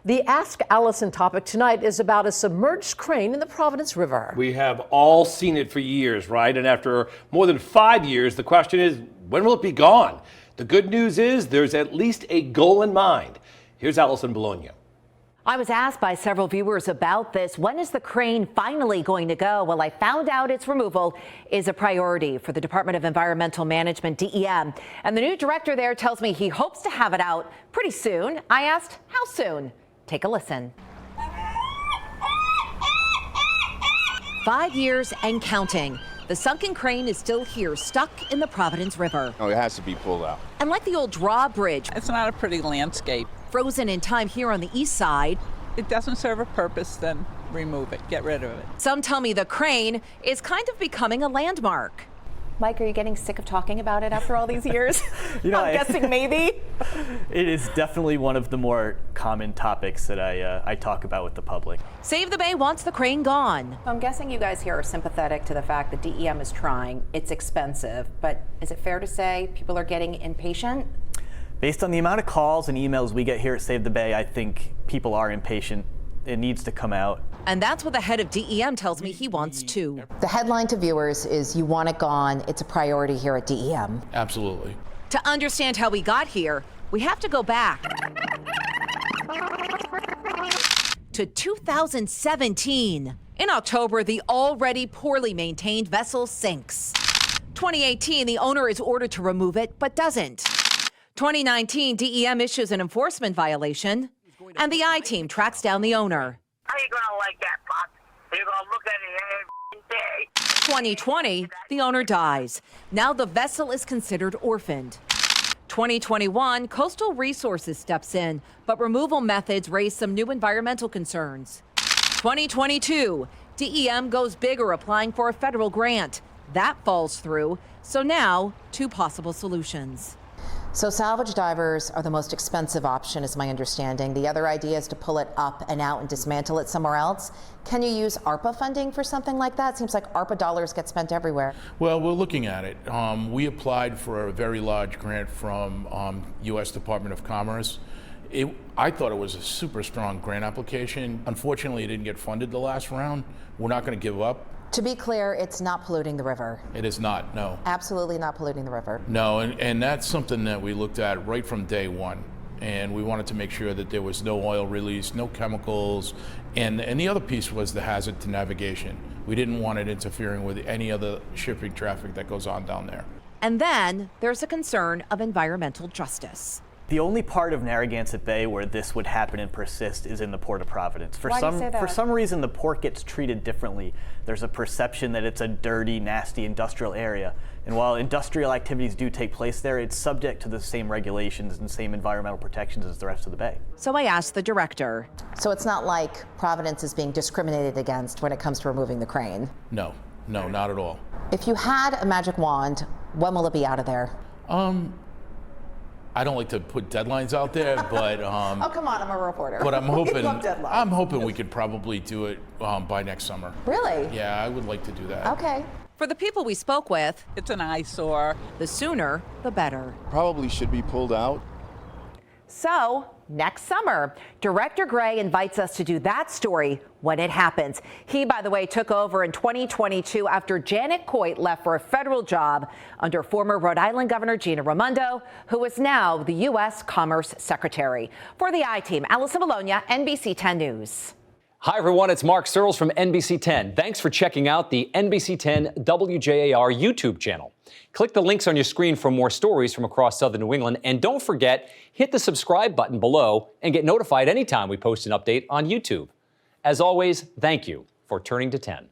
The Ask Allison topic tonight is about a submerged crane in the Providence River. We have all seen it for years, right? And after more than 5 years, the question is, when will it be gone? The good news is there's at least a goal in mind. Here's Allison Bologna. I was asked by several viewers about this. When is the crane finally going to go? Well, I found out its removal is a priority for the Department of Environmental Management, DEM. And the new director there tells me he hopes to have it out pretty soon. I asked, how soon? Take a listen. 5 years and counting. The sunken crane is still here, stuck in the Providence River. Oh, it has to be pulled out. And like the old drawbridge, it's not a pretty landscape. Frozen in time here on the east side. It doesn't serve a purpose, then remove it, get rid of it. Some tell me the crane is kind of becoming a landmark. Mike, are you getting sick of talking about it after all these years? I'm guessing maybe. It is definitely one of the more common topics that I talk about with the public. Save the Bay wants the crane gone. I'm guessing you guys here are sympathetic to the fact that DEM is trying. It's expensive, but is it fair to say people are getting impatient? Based on the amount of calls and emails we get here at Save the Bay, I think people are impatient. It needs to come out. And that's what the head of DEM tells me he wants too. The headline to viewers is you want it gone. It's a priority here at DEM. Absolutely. To understand how we got here, we have to go back to 2017. In October, the already poorly maintained vessel sinks. 2018, the owner is ordered to remove it, but doesn't. 2019, DEM issues an enforcement violation, and the I-team tracks down the owner. How you gonna like that, Pop? You're gonna look at it every day. 2020, the owner dies. Now the vessel is considered orphaned. 2021, Coastal Resources steps in, but removal methods raise some new environmental concerns. 2022, DEM goes bigger, applying for a federal grant. That falls through, so now 2 possible solutions. So salvage divers are the most expensive option, is my understanding. The other idea is to pull it up and out and dismantle it somewhere else. Can you use ARPA funding for something like that? Seems like ARPA dollars get spent everywhere. Well, we're looking at it. We applied for a very large grant from U.S. Department of Commerce. I thought it was a super strong grant application. Unfortunately, it didn't get funded the last round. We're not going to give up. To be clear, it's not polluting the river. It is not, no. Absolutely not polluting the river. No, and that's something that we looked at right from day one. And we wanted to make sure that there was no oil release, no chemicals, and the other piece was the hazard to navigation. We didn't want it interfering with any other shipping traffic that goes on down there. And then there's a concern of environmental justice. The only part of Narragansett Bay where this would happen and persist is in the Port of Providence. Why do you say that? For some reason, the port gets treated differently. There's a perception that it's a dirty, nasty industrial area. And while industrial activities do take place there, it's subject to the same regulations and same environmental protections as the rest of the bay. So I asked the director. So it's not like Providence is being discriminated against when it comes to removing the crane? No, not at all. If you had a magic wand, when will it be out of there? I don't like to put deadlines out there, but oh, come on, I'm a reporter. But I'm hoping love deadlines. I'm hoping we could probably do it by next summer. Really? Yeah, I would like to do that. Okay. For the people we spoke with, It's an eyesore. the sooner, the better. Probably should be pulled out. So, next summer, Director Gray invites us to do that story when it happens. He, by the way, took over in 2022 after Janet Coit left for a federal job under former Rhode Island Governor Gina Raimondo, who is now the U.S. Commerce Secretary. For the I-Team, Allison Bologna, NBC 10 News. Hi, everyone. It's Mark Searles from NBC 10. Thanks for checking out the NBC 10 WJAR YouTube channel. Click the links on your screen for more stories from across southern New England. And don't forget, hit the subscribe button below and get notified anytime we post an update on YouTube. As always, thank you for turning to 10.